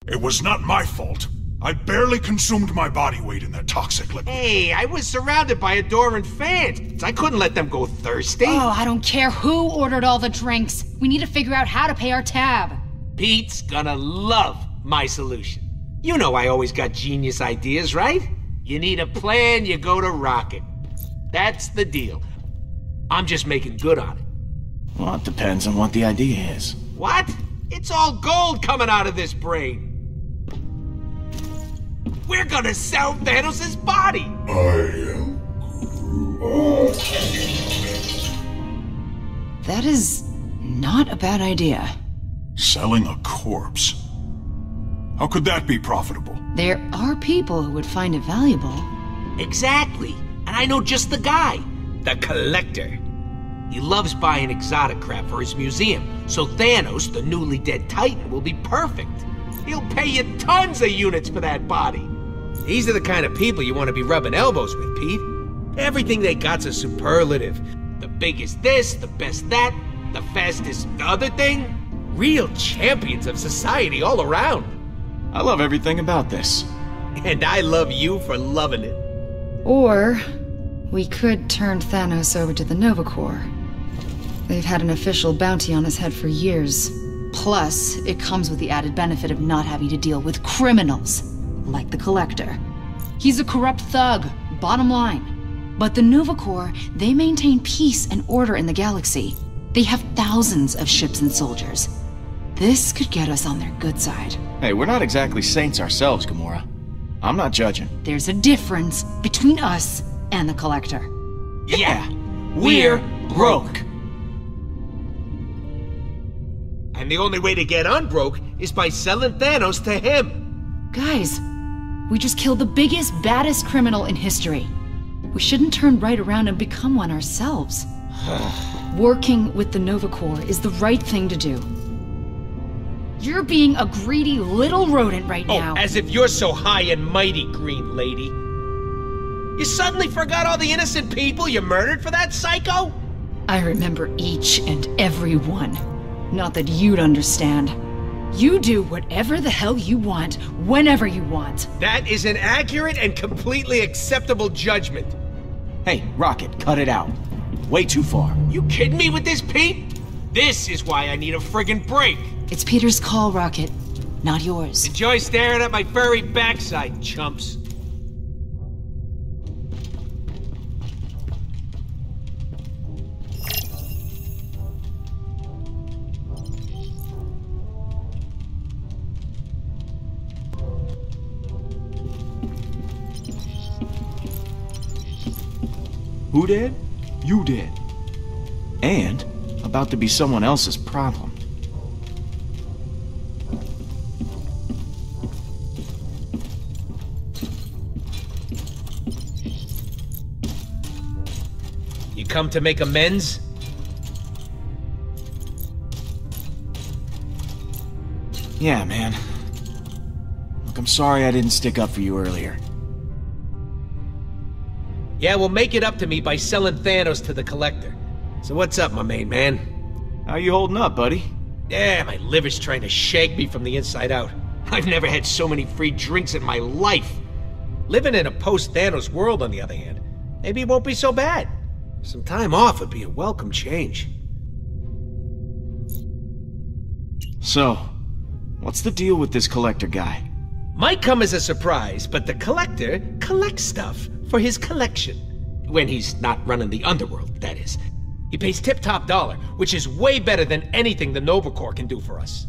It was not my fault. I barely consumed my body weight in that toxic liquid. Hey, I was surrounded by adoring fans. I couldn't let them go thirsty. Oh, I don't care who ordered all the drinks. We need to figure out how to pay our tab. Pete's gonna love my solution. You know I always got genius ideas, right? You need a plan, you go to Rocket. That's the deal. I'm just making good on it. Well, it depends on what the idea is. What? It's all gold coming out of this brain. We're gonna sell Thanos' body! That is not a bad idea. Selling a corpse? How could that be profitable? There are people who would find it valuable. Exactly. And I know just the guy. The Collector. He loves buying exotic crap for his museum, so Thanos, the newly dead Titan, will be perfect. He'll pay you tons of units for that body. These are the kind of people you want to be rubbing elbows with, Pete. Everything they got's a superlative. The biggest this, the best that, the fastest other thing. Real champions of society all around. I love everything about this. And I love you for loving it. Or we could turn Thanos over to the Nova Corps. They've had an official bounty on his head for years. Plus, it comes with the added benefit of not having to deal with criminals, like the Collector. He's a corrupt thug, bottom line. But the Nova Corps, they maintain peace and order in the galaxy. They have thousands of ships and soldiers. This could get us on their good side. Hey, we're not exactly saints ourselves, Gamora. I'm not judging. There's a difference between us and the Collector. Yeah, we're broke. And the only way to get unbroke is by selling Thanos to him. Guys, we just killed the biggest, baddest criminal in history. We shouldn't turn right around and become one ourselves. Working with the Nova Corps is the right thing to do. You're being a greedy little rodent right now. Oh, as if you're so high and mighty, Green Lady. You suddenly forgot all the innocent people you murdered for that psycho? I remember each and every one. Not that you'd understand. You do whatever the hell you want, whenever you want. That is an accurate and completely acceptable judgment. Hey, Rocket, cut it out. Way too far. You kidding me with this, Pete? This is why I need a friggin' break. It's Peter's call, Rocket, not yours. Enjoy staring at my furry backside, chumps. Who did? You did. And about to be someone else's problem. You come to make amends? Yeah, man. Look, I'm sorry I didn't stick up for you earlier. Yeah, well, make it up to me by selling Thanos to the Collector. So what's up, my main man? How you holding up, buddy? Yeah, my liver's trying to shake me from the inside out. I've never had so many free drinks in my life. Living in a post-Thanos world, on the other hand, maybe it won't be so bad. Some time off would be a welcome change. So, what's the deal with this Collector guy? Might come as a surprise, but the Collector collects stuff for his collection. When he's not running the underworld, that is. He pays tip-top dollar, which is way better than anything the Nova Corps can do for us.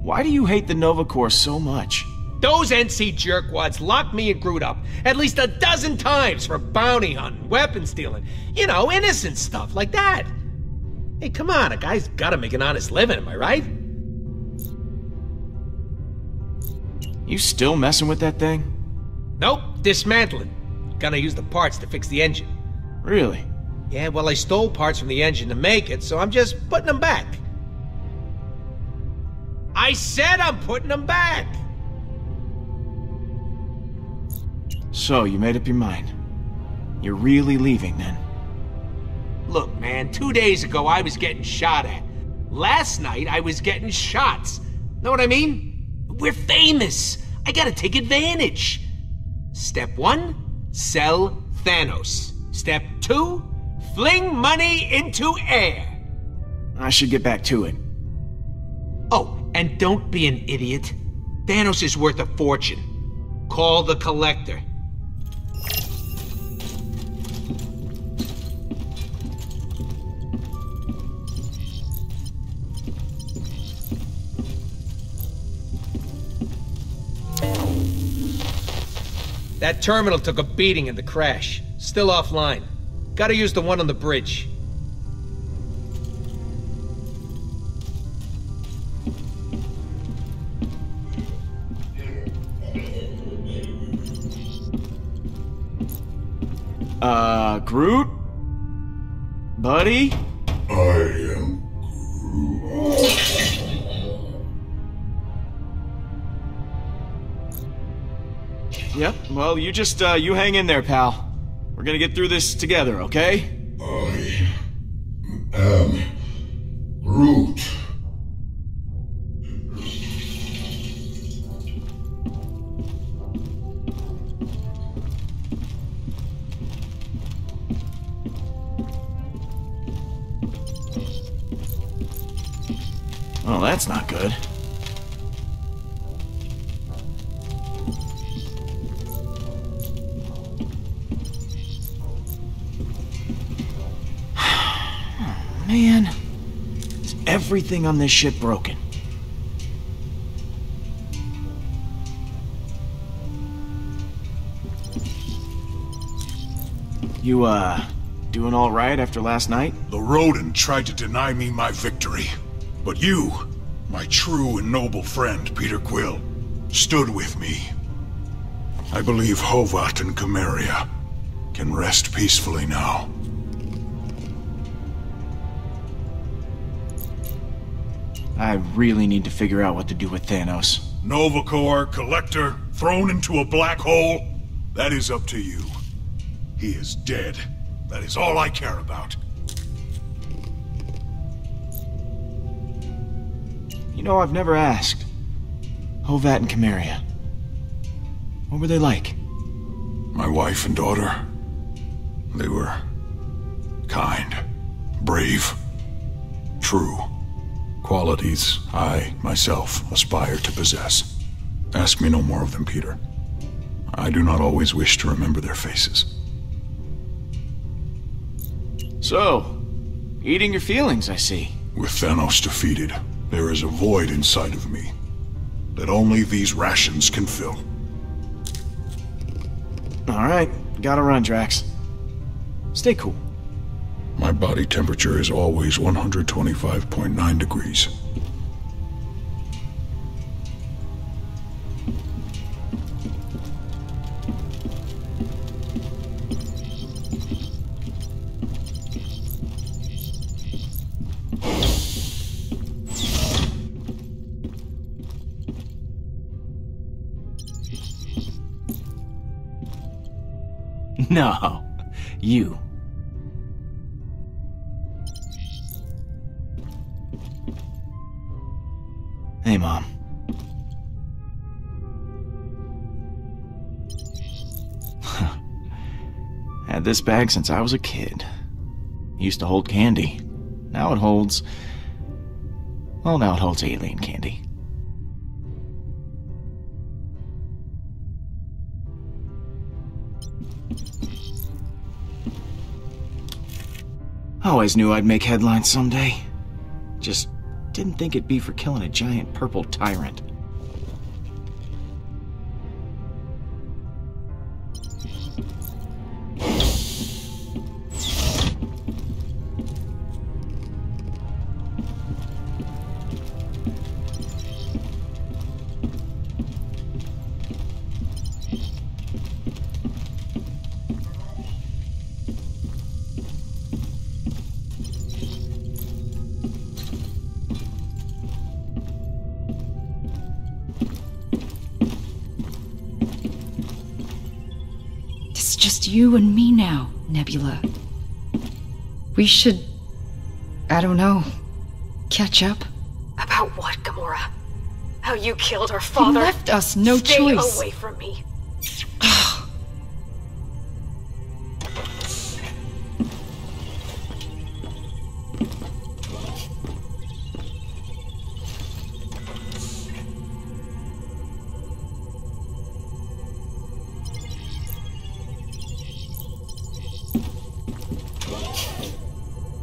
Why do you hate the Nova Corps so much? Those NC jerkwads locked me and Groot up at least a dozen times for bounty hunting, weapon stealing, you know, innocent stuff like that. Hey, come on, a guy's gotta make an honest living, am I right? You still messing with that thing? Nope, dismantling. Gonna use the parts to fix the engine. Really? Yeah, well, I stole parts from the engine to make it, so I'm just putting them back. I said I'm putting them back! So, you made up your mind. You're really leaving, then? Look, man, 2 days ago I was getting shot at. Last night, I was getting shots. Know what I mean? We're famous. I gotta take advantage. Step 1, sell Thanos. Step 2, fling money into air. I should get back to it. Oh, and don't be an idiot. Thanos is worth a fortune. Call the Collector. That terminal took a beating in the crash. Still offline. Gotta use the one on the bridge. Groot? Buddy? I am Groot. Yep, well, you just, you hang in there, pal. We're gonna get through this together, okay? I am Groot. Well, that's not good. Man, is everything on this ship broken? You, doing all right after last night? The rodent tried to deny me my victory. But you, my true and noble friend, Peter Quill, stood with me. I believe Hovat and Chimeria can rest peacefully now. I really need to figure out what to do with Thanos. Nova Corps, Collector, thrown into a black hole? That is up to you. He is dead. That is all I care about. You know, I've never asked. Hovat and Chimeria. What were they like? My wife and daughter, they were kind, brave, true. Qualities I, myself, aspire to possess. Ask me no more of them, Peter. I do not always wish to remember their faces. So, eating your feelings, I see. With Thanos defeated, there is a void inside of me that only these rations can fill. Alright, gotta run, Drax. Stay cool. My body temperature is always 125.9 degrees. No, you. Hey, Mom. Had this bag since I was a kid. Used to hold candy. Now it holds... Well, now it holds alien candy. Always knew I'd make headlines someday. Just didn't think it'd be for killing a giant purple tyrant. Just you and me now, Nebula. We should... I don't know. Catch up? About what, Gamora? How you killed our He father? left us no Stay choice. away from me.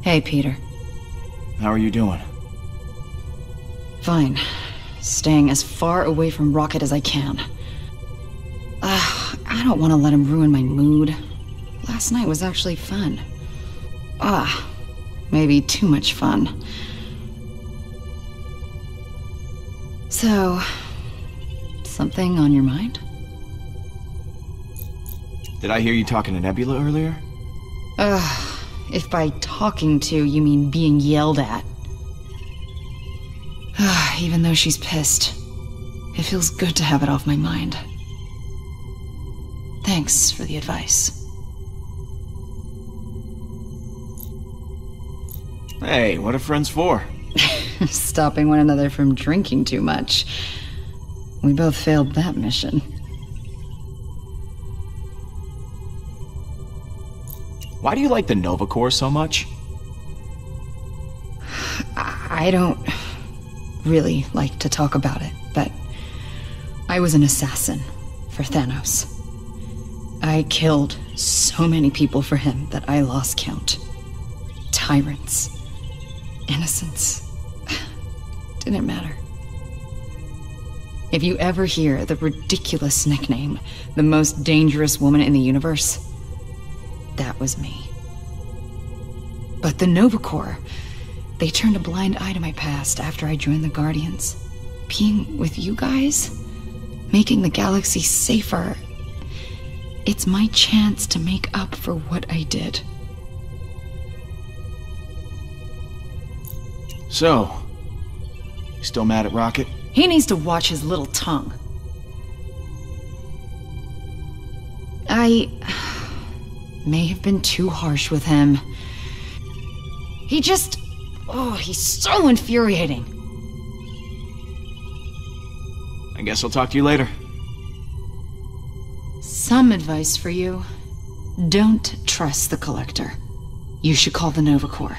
Hey, Peter. How are you doing? Fine. Staying as far away from Rocket as I can. I don't want to let him ruin my mood. Last night was actually fun. Maybe too much fun. So, something on your mind? Did I hear you talking to Nebula earlier? If by talking to you mean being yelled at. Even though she's pissed, it feels good to have it off my mind. Thanks for the advice. Hey, what are friends for? Stopping one another from drinking too much. We both failed that mission. Why do you like the Nova Corps so much? I don't really like to talk about it, but I was an assassin for Thanos. I killed so many people for him that I lost count. Tyrants. Innocents. Didn't matter. If you ever hear the ridiculous nickname, the most dangerous woman in the universe, that was me. But the Nova Corps, they turned a blind eye to my past after I joined the Guardians. Being with you guys, making the galaxy safer, it's my chance to make up for what I did. So, you still mad at Rocket? He needs to watch his little tongue. I may have been too harsh with him. He's so infuriating. I guess I'll talk to you later. Some advice for you. Don't trust the Collector. You should call the Nova Corps.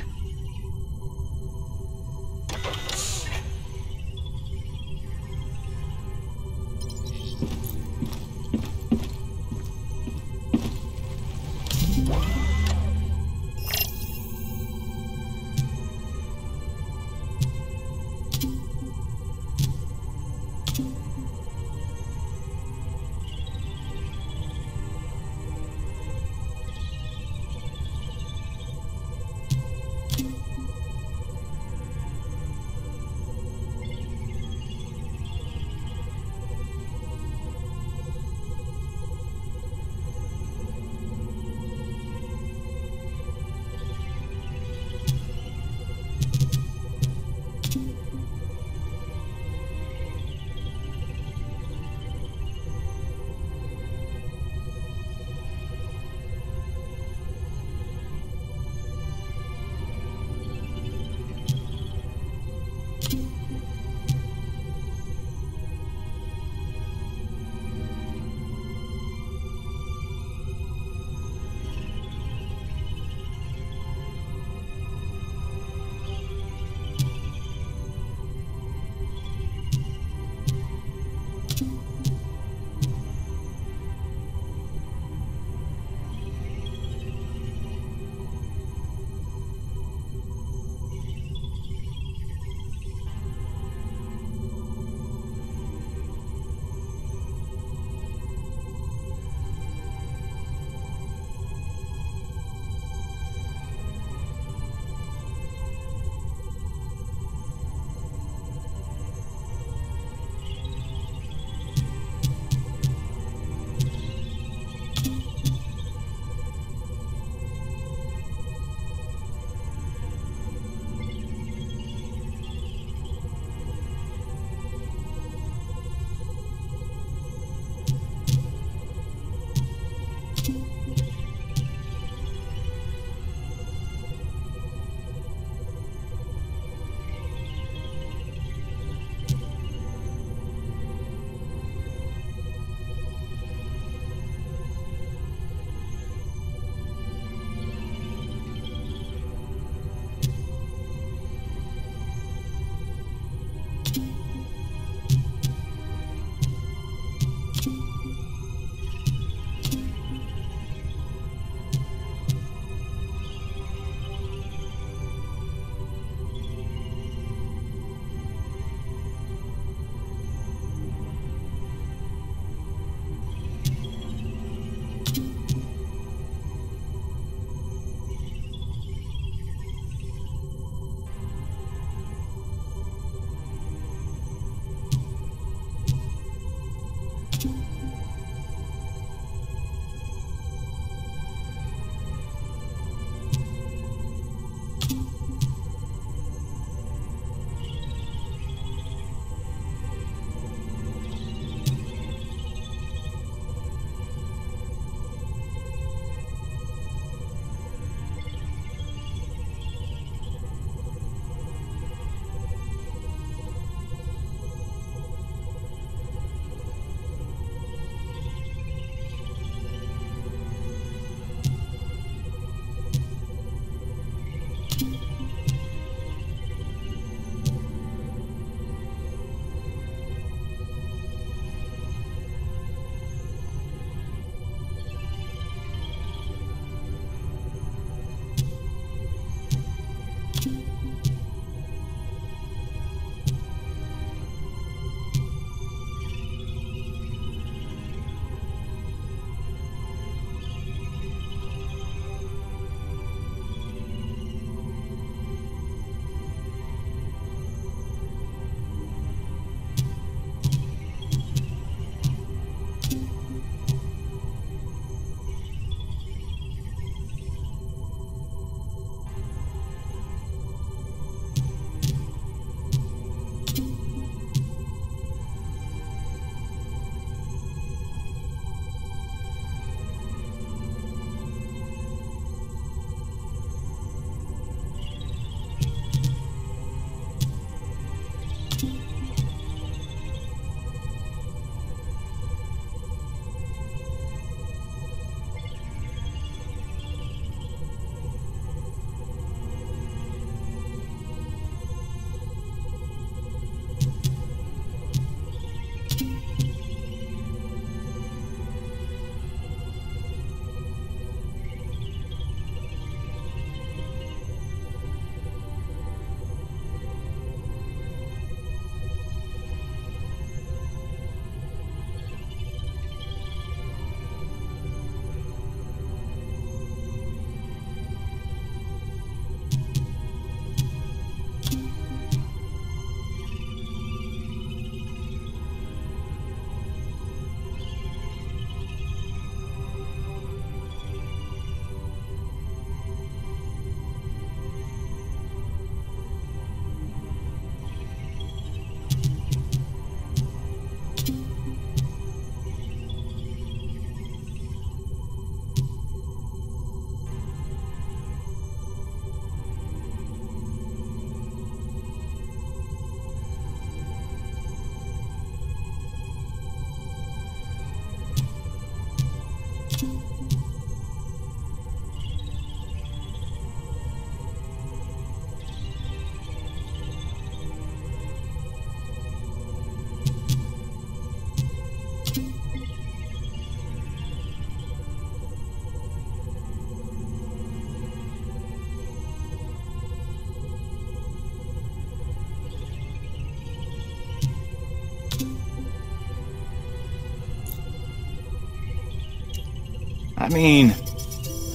mean,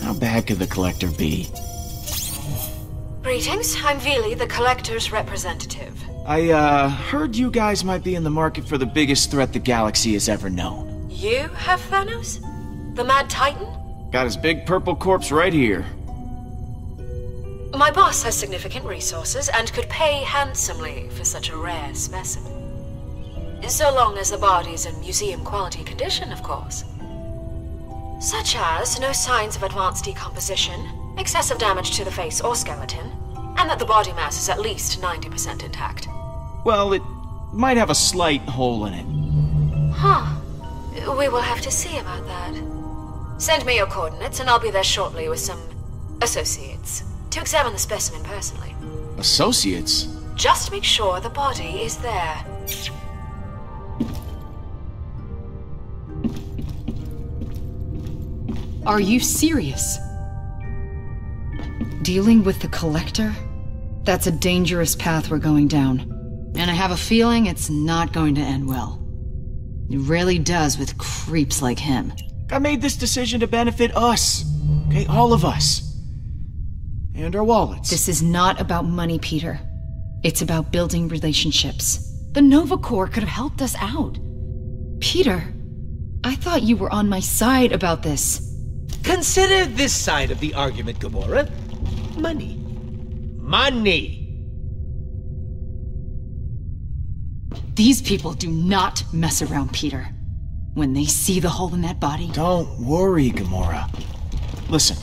how bad could the Collector be? Greetings, I'm Vili, the Collector's representative. I, heard you guys might be in the market for the biggest threat the galaxy has ever known. You have Thanos? The Mad Titan? Got his big purple corpse right here. My boss has significant resources and could pay handsomely for such a rare specimen. So long as the body's in museum-quality condition, of course. Such as no signs of advanced decomposition, excessive damage to the face or skeleton, and that the body mass is at least 90% intact. Well, it might have a slight hole in it. Huh. We will have to see about that. Send me your coordinates and I'll be there shortly with some associates to examine the specimen personally. Associates? Just make sure the body is there. Are you serious? Dealing with the Collector? That's a dangerous path we're going down. And I have a feeling it's not going to end well. It really does with creeps like him. I made this decision to benefit us. Okay, all of us. And our wallets. This is not about money, Peter. It's about building relationships. The Nova Corps could have helped us out. Peter, I thought you were on my side about this. Consider this side of the argument, Gamora. Money. Money! These people do not mess around, Peter. When they see the hole in that body... Don't worry, Gamora. Listen,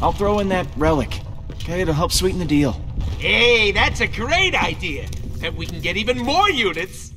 I'll throw in that relic. Okay, it'll help sweeten the deal. Hey, that's a great idea! And we can get even more units!